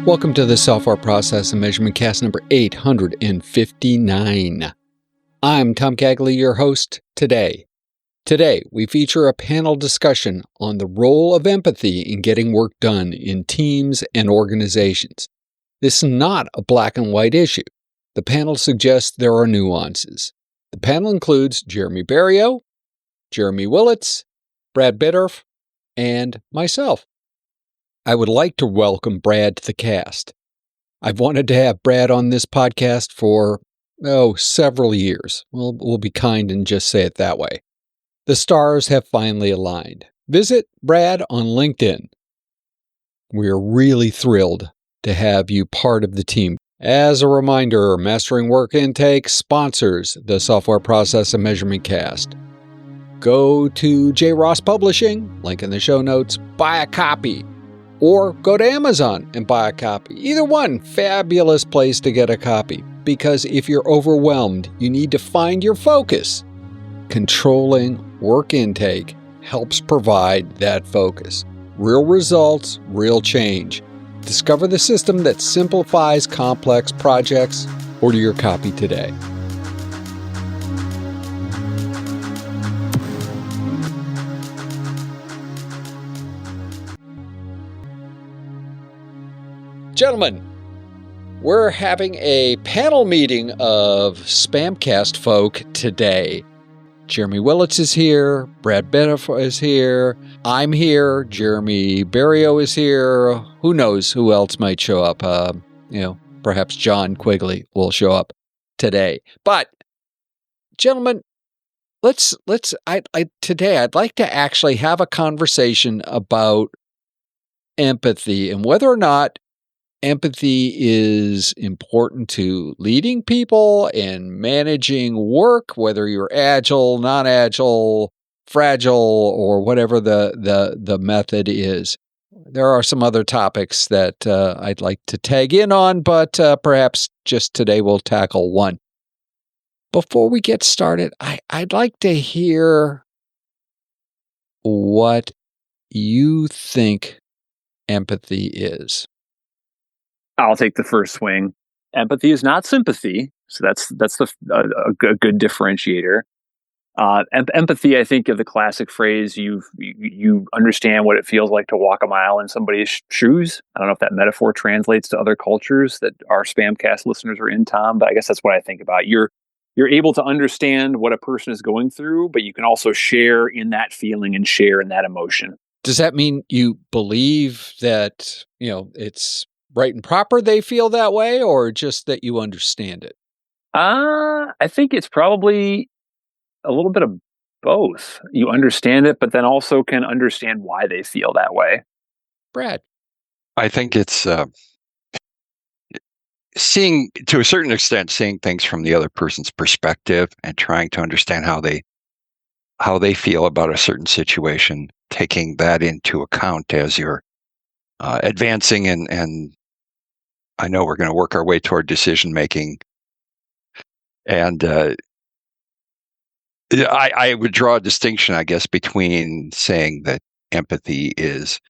Welcome to the Software Process and Measurement Cast number 859. I'm Tom Cagley, your host today. Today, we feature a panel discussion on the role of empathy in getting work done in teams and organizations. This is not a black and white issue. The panel suggests there are nuances. The panel includes Jeremy Berriault, Jeremy Willets, Brad Bittorf, and myself. I would like to welcome Brad to the cast. I've wanted to have Brad on this podcast for, several years. We'll be kind and just say it that way. The stars have finally aligned. Visit Brad on LinkedIn. We're really thrilled to have you part of the team. As a reminder, Mastering Work Intake sponsors the Software Process and Measurement Cast. Go to J. Ross Publishing, link in the show notes, buy a copy. Or go to Amazon and buy a copy. Either one, fabulous place to get a copy. Because if you're overwhelmed, you need to find your focus. Controlling work intake helps provide that focus. Real results, real change. Discover the system that simplifies complex projects. Order your copy today. Gentlemen, we're having a panel meeting of SPaMCAST folk today. Jeremy Willets is here, Brad Bittorf is here, I'm here, Jeremy Berriault is here. Who knows who else might show up? Perhaps John Cagley will show up today. But, gentlemen, today I'd like to actually have a conversation about empathy and whether or not empathy is important to leading people and managing work, whether you're agile, non-agile, fragile, or whatever the method is. There are some other topics that I'd like to tag in on, but perhaps just today we'll tackle one. Before we get started, I'd like to hear what you think empathy is. I'll take the first swing. Empathy is not sympathy, so that's a good differentiator. Empathy, I think, of the classic phrase, you understand what it feels like to walk a mile in somebody's shoes. I don't know if that metaphor translates to other cultures that our SPaMCAST listeners are in, Tom, but I guess that's what I think about. You're able to understand what a person is going through, but you can also share in that feeling and share in that emotion. Does that mean you believe that, it's right and proper they feel that way, or just that you understand it? I think it's probably a little bit of both. You understand it, but then also can understand why they feel that way. Brad? I think it's seeing, to a certain extent, seeing things from the other person's perspective and trying to understand how they feel about a certain situation, taking that into account as you're advancing and I know we're going to work our way toward decision making. And I would draw a distinction, I guess, between saying that empathy is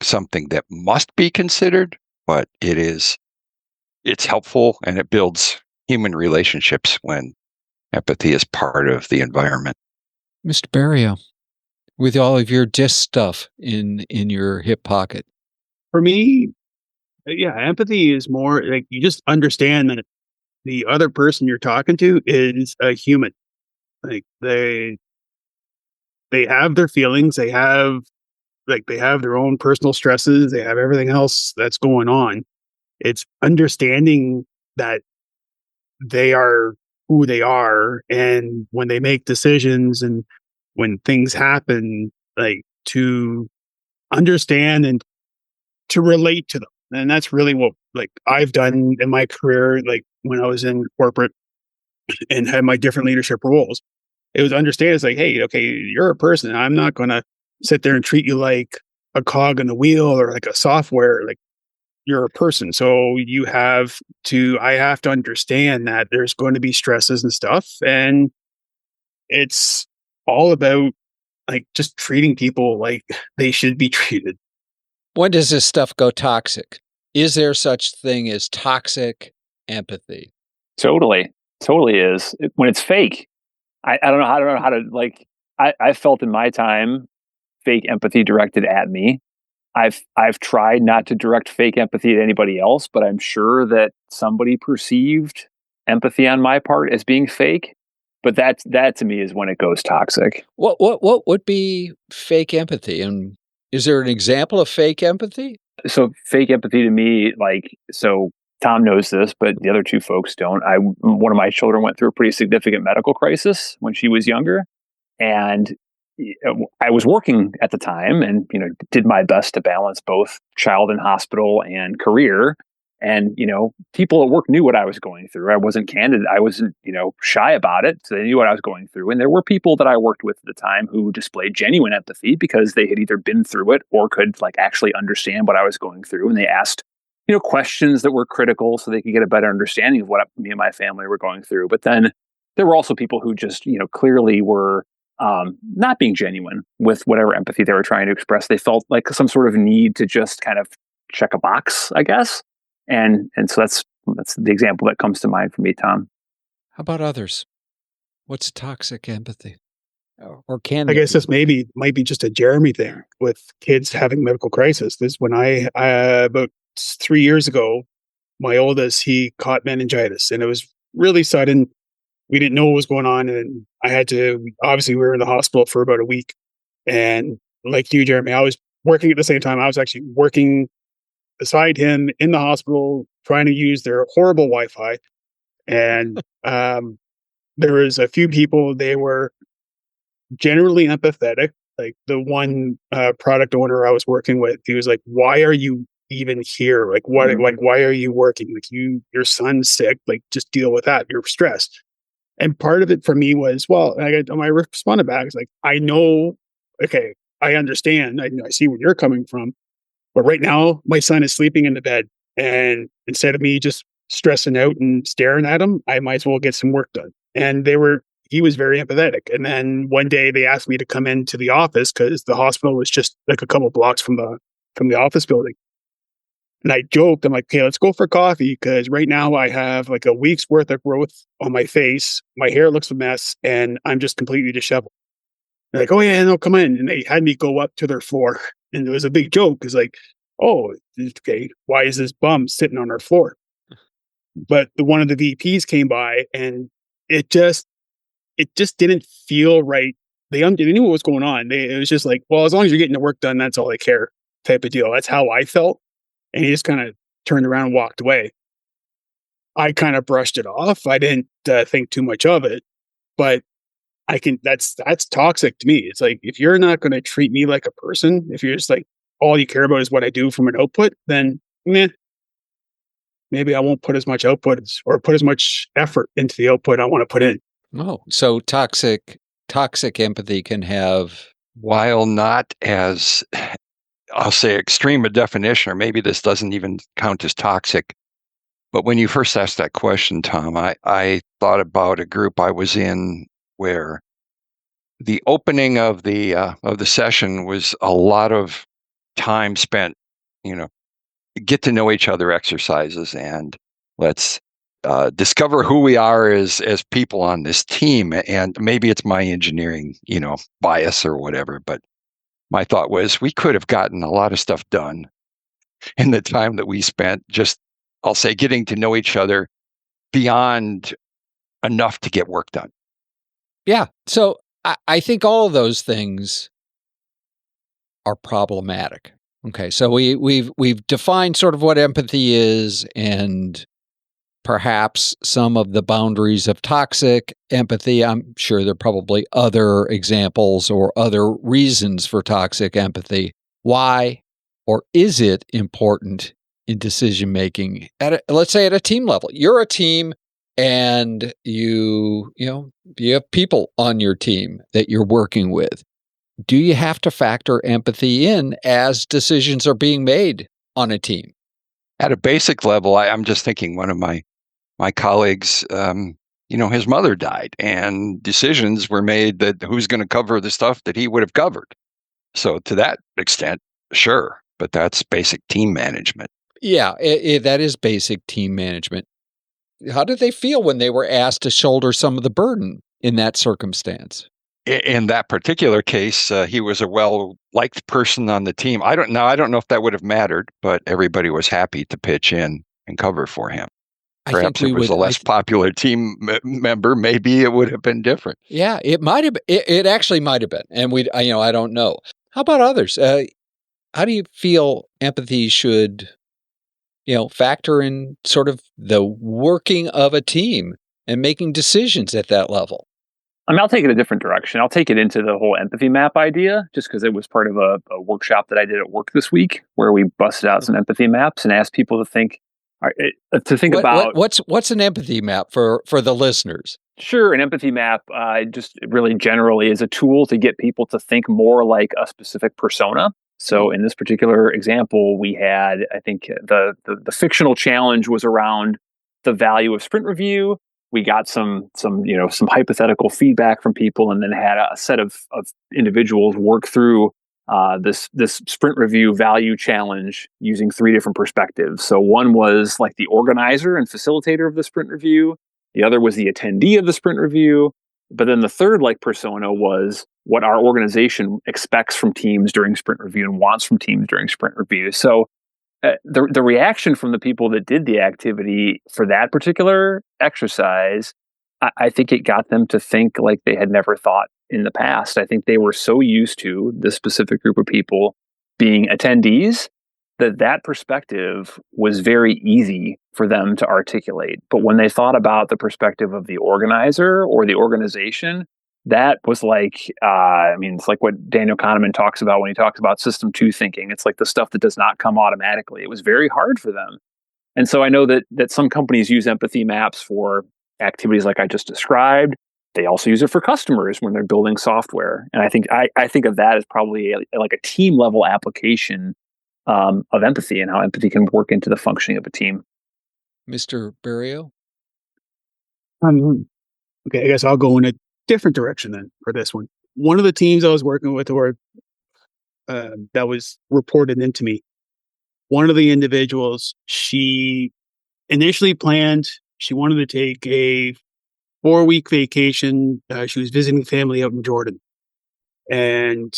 something that must be considered, but it's helpful and it builds human relationships when empathy is part of the environment. Mr. Berriault, with all of your disc stuff in your hip pocket. For me, empathy is more like you just understand that the other person you're talking to is a human. Like they have their feelings, they have their own personal stresses, they have everything else that's going on. It's understanding that they are who they are, and when they make decisions and when things happen, like to understand and to relate to them. And that's really what I've done in my career, when I was in corporate and had my different leadership roles. It was understand it's hey, okay, you're a person. I'm not going to sit there and treat you like a cog in the wheel or like a software. You're a person. So I have to understand that there's going to be stresses and stuff. And it's all about just treating people like they should be treated. When does this stuff go toxic? Is there such thing as toxic empathy? Totally is. When it's fake, I don't know how to like. I felt in my time fake empathy directed at me. I've tried not to direct fake empathy at anybody else, but I'm sure that somebody perceived empathy on my part as being fake. But that to me is when it goes toxic. What would be fake empathy, and is there an example of fake empathy? So fake empathy to me, so Tom knows this, but the other two folks don't. One of my children went through a pretty significant medical crisis when she was younger, and I was working at the time, and did my best to balance both child in hospital and career. And people at work knew what I was going through. I wasn't candid. I wasn't shy about it. So they knew what I was going through. And there were people that I worked with at the time who displayed genuine empathy because they had either been through it or could actually understand what I was going through. And they asked questions that were critical so they could get a better understanding of what me and my family were going through. But then there were also people who just clearly were not being genuine with whatever empathy they were trying to express. They felt like some sort of need to just kind of check a box, I guess. And so that's the example that comes to mind for me, Tom. How about others? What's toxic empathy? Or can I guess this might be just a Jeremy thing with kids having medical crisis. This when I about 3 years ago, my oldest, he caught meningitis, and it was really sudden. We didn't know what was going on, and obviously we were in the hospital for about a week. And like you, Jeremy, I was working at the same time. I was actually working beside him in the hospital, trying to use their horrible Wi-Fi. And there was a few people, they were generally empathetic. Like the one product owner I was working with, he was like, "Why are you even here? Like, what? Mm-hmm. Like, why are you working? Like, your son's sick. Like, just deal with that. You're stressed." And part of it for me was, well, I responded back. It's like, I know, okay, I understand. I see where you're coming from. But right now, my son is sleeping in the bed. And instead of me just stressing out and staring at him, I might as well get some work done. And he was very empathetic. And then one day they asked me to come into the office because the hospital was just like a couple blocks from the office building. And I joked, I'm like, okay, let's go for coffee because right now I have like a week's worth of growth on my face. My hair looks a mess and I'm just completely disheveled. They're like, oh yeah, no, come in. And they had me go up to their floor. And it was a big joke because like, oh, okay, why is this bum sitting on our floor? But one of the VPs came by and it just didn't feel right. They knew what was going on. It was just like, well, as long as you're getting the work done, that's all I care type of deal. That's how I felt. And he just kind of turned around and walked away. I kind of brushed it off. I didn't think too much of it, but that's toxic to me. It's like, if you're not going to treat me like a person, if you're just like, all you care about is what I do from an output, then maybe I won't put as much output or put as much effort into the output I want to put in. Oh, so toxic empathy can have, while not as, I'll say, extreme a definition, or maybe this doesn't even count as toxic. But when you first asked that question, Tom, I thought about a group I was in where the opening of the session was a lot of time spent, get to know each other exercises, and let's discover who we are as people on this team. And maybe it's my engineering, bias or whatever, but my thought was we could have gotten a lot of stuff done in the time that we spent just, I'll say, getting to know each other beyond enough to get work done. Yeah. So I think all of those things are problematic. Okay. So we've defined sort of what empathy is and perhaps some of the boundaries of toxic empathy. I'm sure there are probably other examples or other reasons for toxic empathy. Why or is it important in decision making let's say at a team level? You're a team and you have people on your team that you're working with. Do you have to factor empathy in as decisions are being made on a team? At a basic level, I'm just thinking one of my colleagues, his mother died and decisions were made that who's going to cover the stuff that he would have covered. So to that extent, sure, but that's basic team management. Yeah, that is basic team management. How did they feel when they were asked to shoulder some of the burden in that circumstance? In that particular case, he was a well-liked person on the team. I don't know if that would have mattered, but everybody was happy to pitch in and cover for him. I think Perhaps it was a less popular team member. Maybe it would have been different. Yeah, it might have. It actually might have been, and I don't know. How about others? How do you feel empathy should, factor in sort of the working of a team and making decisions at that level? I mean, I'll take it a different direction. I'll take it into the whole empathy map idea, just because it was part of a workshop that I did at work this week, where we busted out some empathy maps and asked people to think about what's an empathy map for the listeners. Sure, an empathy map just really generally is a tool to get people to think more like a specific persona. So in this particular example, we had, I think the fictional challenge was around the value of sprint review. We got some hypothetical feedback from people, and then had a set of individuals work through this sprint review value challenge using 3 different perspectives. So one was like the organizer and facilitator of the sprint review. The other was the attendee of the sprint review. But then the third persona was what our organization expects from teams during sprint review and wants from teams during sprint review. So the reaction from the people that did the activity for that particular exercise, I think it got them to think like they had never thought in the past. I think they were so used to this specific group of people being attendees that perspective was very easy for them to articulate. But when they thought about the perspective of the organizer or the organization, that was it's like what Daniel Kahneman talks about when he talks about system 2 thinking. It's like the stuff that does not come automatically. It was very hard for them. And so I know that some companies use empathy maps for activities like I just described. They also use it for customers when they're building software. And I think of that as probably like a team level application of empathy and how empathy can work into the functioning of a team. Mr. Berriault? Okay, I guess I'll go in a different direction then for this one. One of the teams I was working with that was reported into me, one of the individuals, she initially planned, she wanted to take a 4-week vacation. She was visiting family out in Jordan. And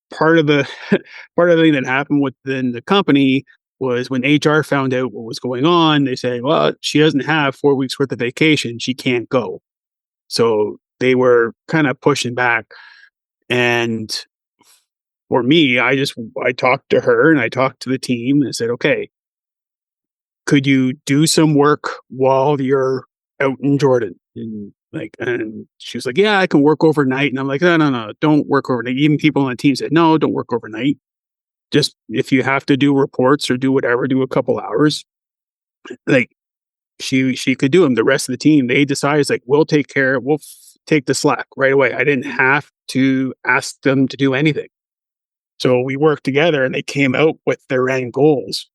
part of the thing that happened within the company was when HR found out what was going on, they said, well, she doesn't have 4 weeks worth of vacation. She can't go. So they were kind of pushing back. And for me, I talked to her and I talked to the team and said, okay, could you do some work while you're out in Jordan? And she was like, yeah, I can work overnight. And I'm like, no, don't work overnight. Even people on the team said, no, don't work overnight. Just if you have to do reports or do whatever, do a couple hours. Like she could do them. The rest of the team, they decided we'll take the slack right away. I didn't have to ask them to do anything. So we worked together and they came out with their end goals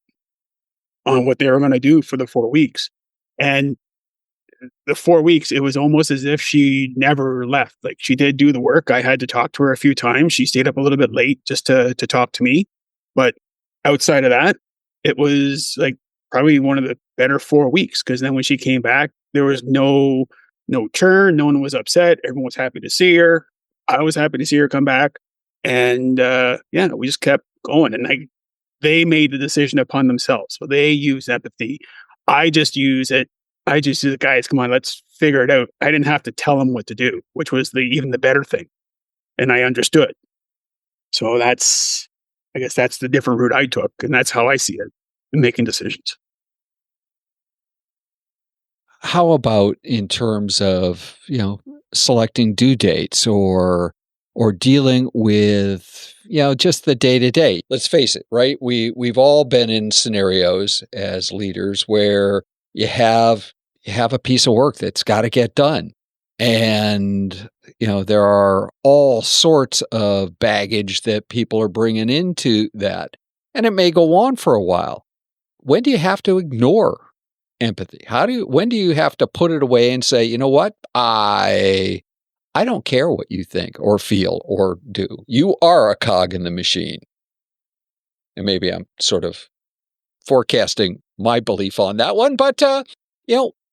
on what they were going to do for the 4 weeks. And the 4 weeks, it was almost as if she never left. Like she did do the work. I had to talk to her a few times. She stayed up a little bit late just to talk to me. But outside of that, it was like probably one of the better 4 weeks, because then when she came back, there was no churn. No one was upset. Everyone was happy to see her. I was happy to see her come back. And we just kept going. And they made the decision upon themselves. So they use empathy. I just use it. I just said, guys, come on, let's figure it out. I didn't have to tell them what to do, which was even the better thing. And I understood. So I guess that's the different route I took. And that's how I see it in making decisions. How about in terms of, selecting due dates or dealing with, just the day-to-day? Let's face it, right? We've all been in scenarios as leaders where you have a piece of work that's got to get done. And, there are all sorts of baggage that people are bringing into that. And it may go on for a while. When do you have to ignore empathy? When do you have to put it away and say, you know what? I don't care what you think or feel or do. You are a cog in the machine. And maybe I'm sort of forecasting my belief on that one. But,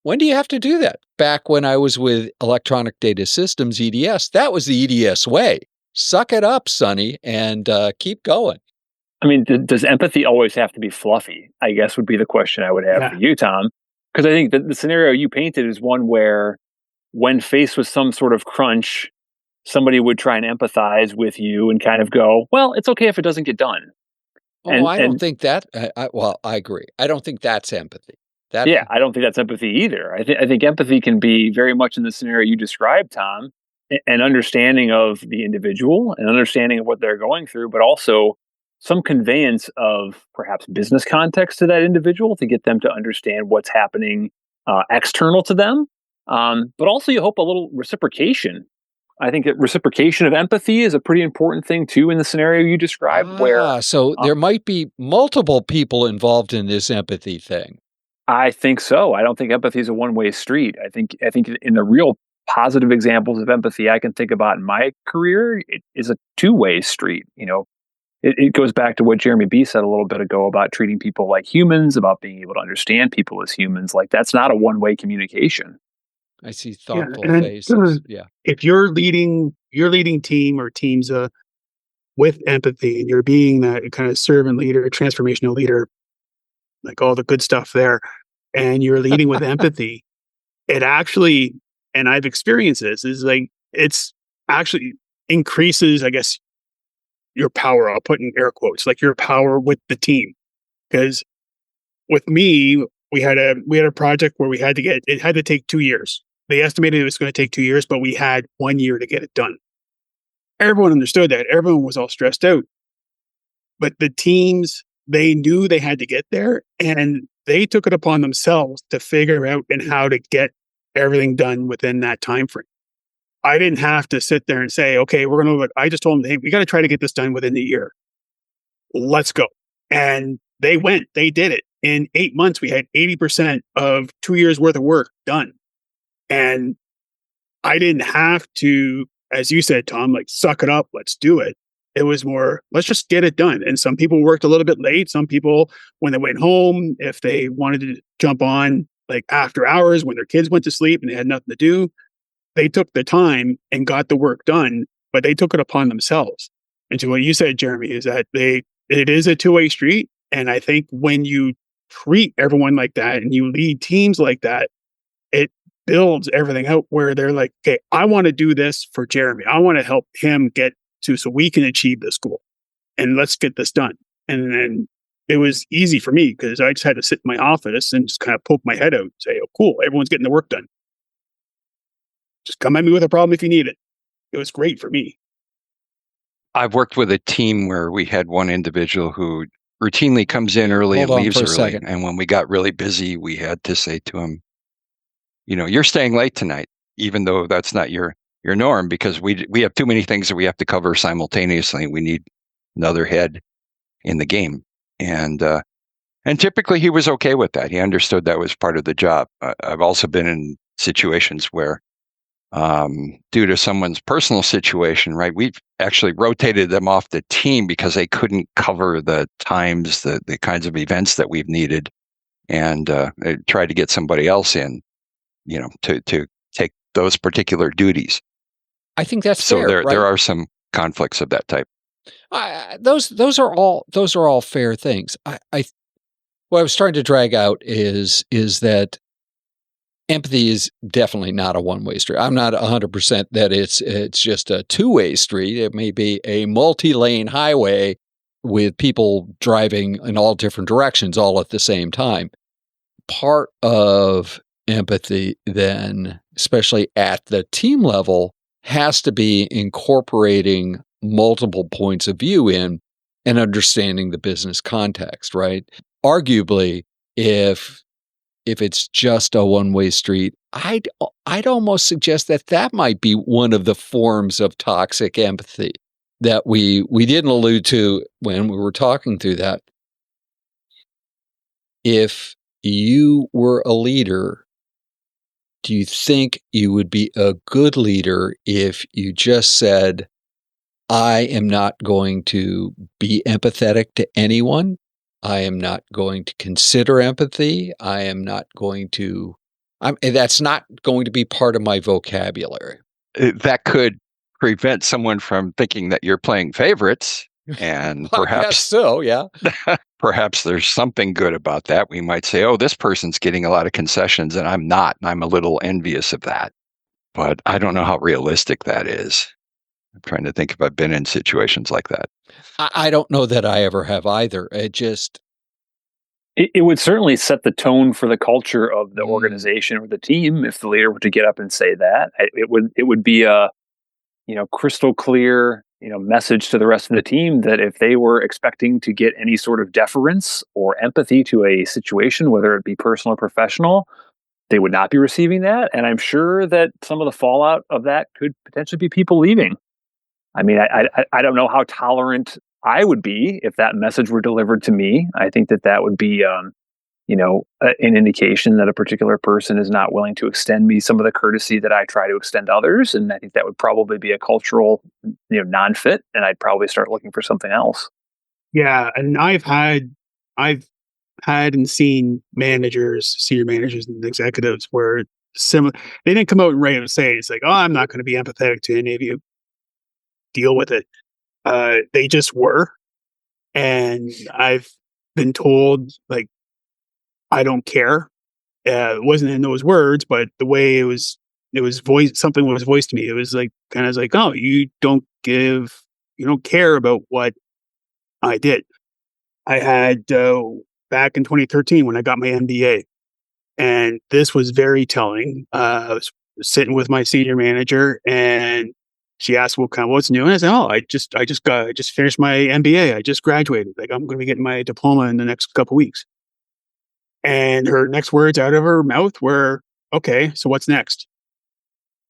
when do you have to do that? Back when I was with Electronic Data Systems, EDS, that was the EDS way. Suck it up, Sonny, and keep going. I mean, does empathy always have to be fluffy? I guess would be the question I would have for you, Tom. Because I think that the scenario you painted is one where when faced with some sort of crunch, somebody would try and empathize with you and kind of go, well, it's okay if it doesn't get done. I don't think that, I agree. I don't think that's empathy. I don't think that's empathy either. I think empathy can be very much in the scenario you described, Tom, an understanding of the individual, an understanding of what they're going through, but also some conveyance of perhaps business context to that individual to get them to understand what's happening external to them. But also you hope a little reciprocation. I think that reciprocation of empathy is a pretty important thing too in the scenario you described. So there might be multiple people involved in this empathy thing. I think so. I don't think empathy is a one-way street. I think in the real positive examples of empathy I can think about in my career, it is a two-way street. It goes back to what Jeremy B said a little bit ago about treating people like humans, about being able to understand people as humans. Like that's not a one-way communication. I see thoughtful faces. If you're leading team or teams with empathy, and you're being that kind of servant leader, transformational leader, like all the good stuff there, and you're leading with empathy, it actually, and I've experienced this, is like it's actually increases, I guess, your power. I'll put in air quotes, like your power with the team. Because with me, we had a project where it had to take 2 years. They estimated it was going to take 2 years, but we had 1 year to get it done. Everyone understood that. Everyone was all stressed out. But the teams, they knew they had to get there, and they took it upon themselves to figure out and how to get everything done within that time frame. I didn't have to sit there and say, okay, I just told them, hey, we got to try to get this done within the year. Let's go. And they did it. In 8 months, we had 80% of 2 years worth of work done. And I didn't have to, as you said, Tom, like suck it up, let's do it. It was more, let's just get it done. And some people worked a little bit late. Some people, when they went home, if they wanted to jump on like after hours when their kids went to sleep and they had nothing to do, they took the time and got the work done, but they took it upon themselves. And to what you said, Jeremy, is that it is a two-way street. And I think when you treat everyone like that and you lead teams like that, it builds everything out where they're like, okay, I want to do this for Jeremy. I want to help him get to, so we can achieve this goal, and let's get this done. And then it was easy for me because I just had to sit in my office and just kind of poke my head out and say, oh, cool, everyone's getting the work done. Just come at me with a problem if you need it. It was great for me. I've worked with a team where we had one individual who routinely comes in early and leaves early. And when we got really busy, we had to say to him, you're staying late tonight, even though that's not your norm, because we have too many things that we have to cover simultaneously. We need another head in the game. And typically he was okay with that. He understood that was part of the job. I've also been in situations where due to someone's personal situation, right, we've actually rotated them off the team because they couldn't cover the times, the kinds of events that we've needed, and tried to get somebody else in, to take those particular duties. I think that's so fair. There are some conflicts of that type. Those are all fair things. What I was trying to drag out is that empathy is definitely not a one-way street. I'm not 100% that it's just a two-way street. It may be a multi-lane highway with people driving in all different directions all at the same time. Part of empathy then, especially at the team level, has to be incorporating multiple points of view in and understanding the business context, right? Arguably, if it's just a one-way street, I'd almost suggest that might be one of the forms of toxic empathy that we didn't allude to when we were talking through that. If you were a leader, do you think you would be a good leader if you just said, I am not going to be empathetic to anyone? I am not going to consider empathy. That's not going to be part of my vocabulary. That could prevent someone from thinking that you're playing favorites. And perhaps so, yeah. Perhaps there's something good about that. We might say, oh, this person's getting a lot of concessions and I'm not, and I'm a little envious of that. But I don't know how realistic that is. I'm trying to think if I've been in situations like that. I don't know that I ever have either. It would certainly set the tone for the culture of the organization or the team if the leader were to get up and say that. It would be a crystal clear message to the rest of the team that if they were expecting to get any sort of deference or empathy to a situation, whether it be personal or professional, they would not be receiving that. And I'm sure that some of the fallout of that could potentially be people leaving. I mean, I don't know how tolerant I would be if that message were delivered to me. I think that would be, an indication that a particular person is not willing to extend me some of the courtesy that I try to extend others. And I think that would probably be a cultural, non-fit, and I'd probably start looking for something else. Yeah, and I've had and seen managers, senior managers, and executives where they didn't come out and right and say it's like, oh, I'm not going to be empathetic to any of you. Deal with it. They just were, and I've been told like, I don't care. It wasn't in those words, but the way it was voiced. Something was voiced to me. It was like kind of like, oh, you don't care about what I did. I had back in 2013 when I got my MBA, and this was very telling. I was sitting with my senior manager, and she asked, what's new? And I said, oh, I just finished my MBA. I just graduated. Like, I'm going to be getting my diploma in the next couple of weeks. And her next words out of her mouth were, okay, so what's next?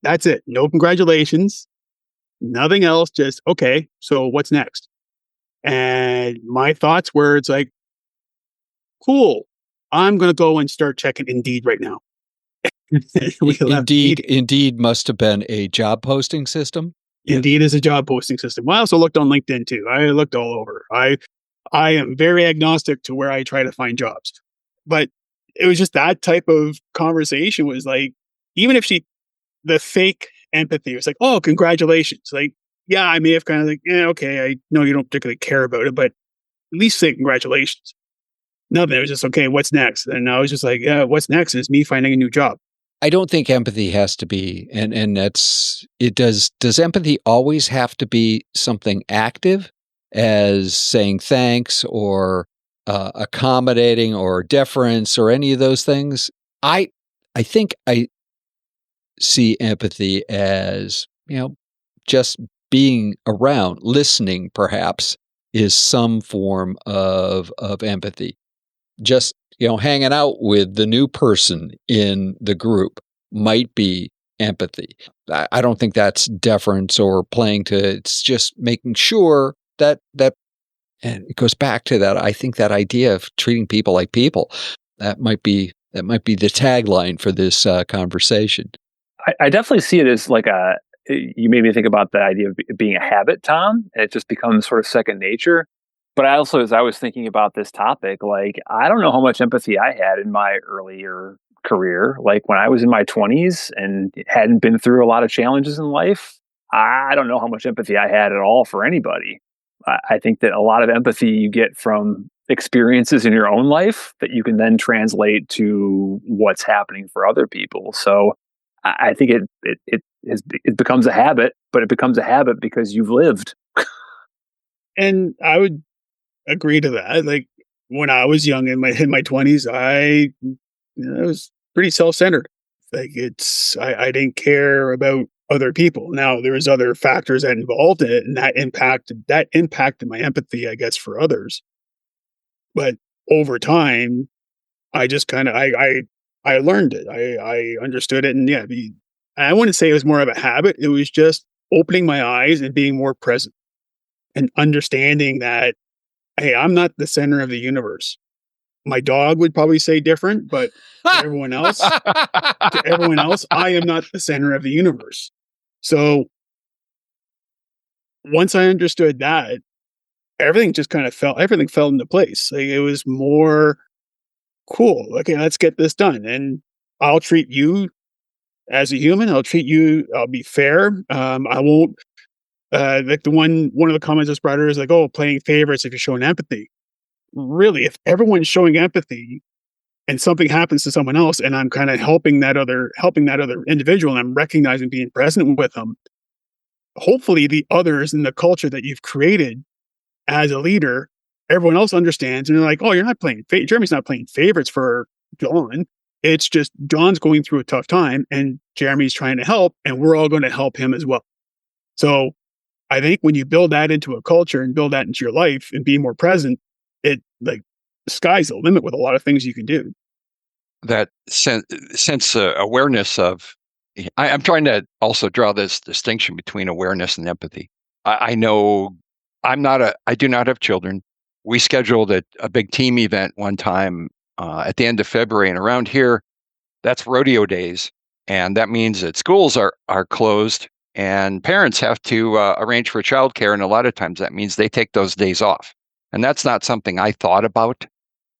That's it. No congratulations. Nothing else. Just, okay, so what's next? And my thoughts were, it's like, cool. I'm going to go and start checking Indeed right now. Indeed must have been a job posting system. Indeed is a job posting system. Well, I also looked on LinkedIn too. I looked all over. I am very agnostic to where I try to find jobs. But it was just that type of conversation was like, even if the fake empathy was like, oh, congratulations. Like, yeah, I may have kind of like, yeah, okay, I know you don't particularly care about it, but at least say congratulations. Nothing. It was just, okay, what's next? And I was just like, yeah, what's next is me finding a new job. I don't think empathy has to be, and that's it. Does empathy always have to be something active, as saying thanks or accommodating or deference or any of those things? I think I see empathy as just being around, listening. Perhaps is some form of empathy. Just hanging out with the new person in the group might be empathy. I don't think that's deference or playing to, it's just making sure that, and it goes back to that. I think that idea of treating people like people, that might be the tagline for this conversation. I definitely see it as like you made me think about the idea of it being a habit, Tom, and it just becomes sort of second nature. But I also, as I was thinking about this topic, like, I don't know how much empathy I had in my earlier career. Like when I was in my 20s and hadn't been through a lot of challenges in life, I don't know how much empathy I had at all for anybody. I think that a lot of empathy you get from experiences in your own life that you can then translate to what's happening for other people. So I think it becomes a habit, but it becomes a habit because you've lived. And I would agree to that. Like when I was young in my 20s, I was pretty self-centered. Like I didn't care about other people. Now there was other factors that involved it, and that impacted my empathy, I guess, for others. But over time, I just kind of I learned it. I understood it, and yeah, I wouldn't say it was more of a habit. It was just opening my eyes and being more present and understanding that, hey, I'm not the center of the universe. My dog would probably say different, but to everyone else, I am not the center of the universe. So once I understood that, everything fell into place. Like, it was more cool. Okay, let's get this done. And I'll treat you as a human. I'll be fair. I won't, like one of the comments this brought is like, oh, playing favorites if you're showing empathy. Really, if everyone's showing empathy and something happens to someone else and I'm kind of helping that other individual and I'm recognizing being present with them, hopefully the others in the culture that you've created as a leader, everyone else understands and they're like, oh, Jeremy's not playing favorites for John. It's just John's going through a tough time and Jeremy's trying to help and we're all going to help him as well. So I think when you build that into a culture and build that into your life and be more present, it like sky's the limit with a lot of things you can do. That sense awareness of, I'm trying to also draw this distinction between awareness and empathy. I know I do not have children. We scheduled a big team event one time at the end of February, and around here, that's rodeo days. And that means that schools are closed and parents have to arrange for childcare. And a lot of times that means they take those days off. And that's not something I thought about,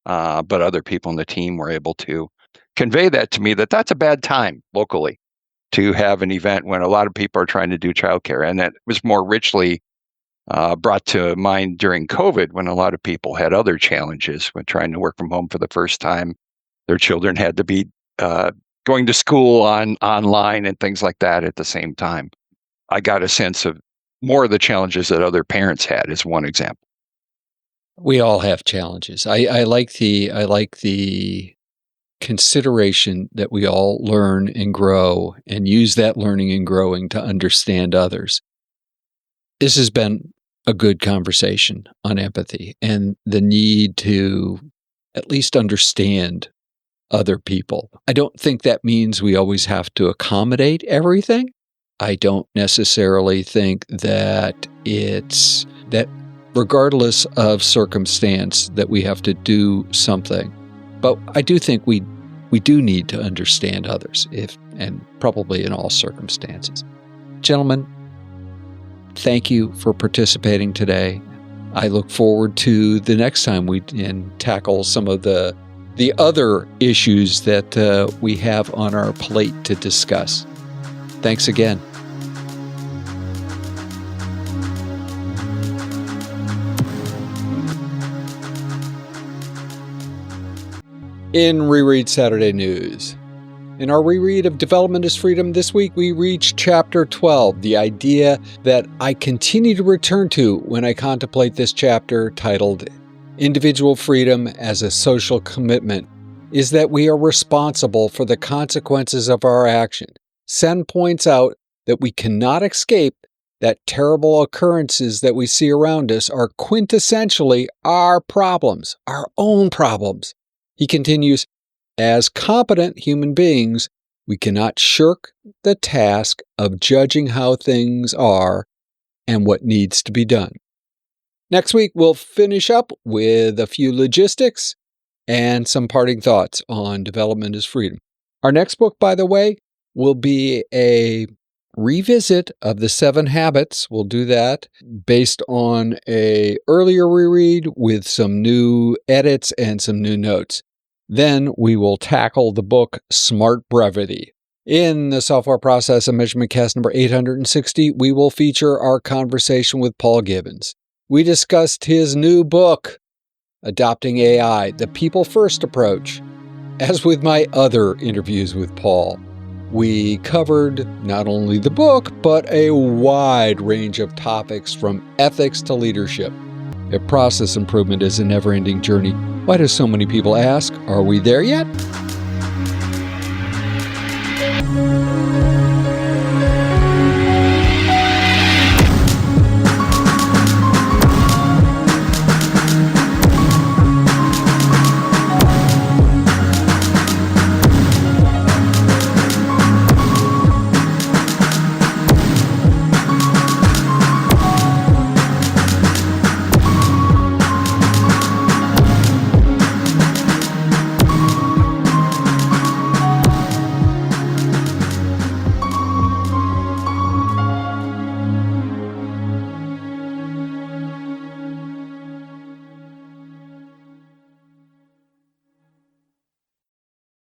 but other people in the team were able to convey that to me, that's a bad time locally to have an event when a lot of people are trying to do childcare. And that was more richly brought to mind during COVID when a lot of people had other challenges when trying to work from home for the first time. Their children had to be going to school online and things like that at the same time. I got a sense of more of the challenges that other parents had as one example. We all have challenges. I like the consideration that we all learn and grow and use that learning and growing to understand others. This has been a good conversation on empathy and the need to at least understand other people. I don't think that means we always have to accommodate everything. I don't necessarily think that it's that regardless of circumstance that we have to do something. But I do think we do need to understand others, and probably in all circumstances. Gentlemen, thank you for participating today. I look forward to the next time we tackle some of the other issues that we have on our plate to discuss. Thanks again. In Reread Saturday News. In our reread of Development is Freedom this week, we reach Chapter 12, the idea that I continue to return to when I contemplate this chapter, titled Individual Freedom as a Social Commitment, is that we are responsible for the consequences of our action. Sen points out that we cannot escape that terrible occurrences that we see around us are quintessentially our problems, our own problems. He continues, as competent human beings, we cannot shirk the task of judging how things are and what needs to be done. Next week, we'll finish up with a few logistics and some parting thoughts on Development is Freedom. Our next book, by the way, will be a revisit of the 7 Habits. We'll do that based on an earlier reread with some new edits and some new notes. Then we will tackle the book Smart Brevity. In the Software Process and Measurement Cast number 860, we will feature our conversation with Paul Gibbons. We discussed his new book, Adopting AI, the People First Approach. As with my other interviews with Paul, we covered not only the book, but a wide range of topics from ethics to leadership. If process improvement is a never-ending journey, why do so many people ask, are we there yet?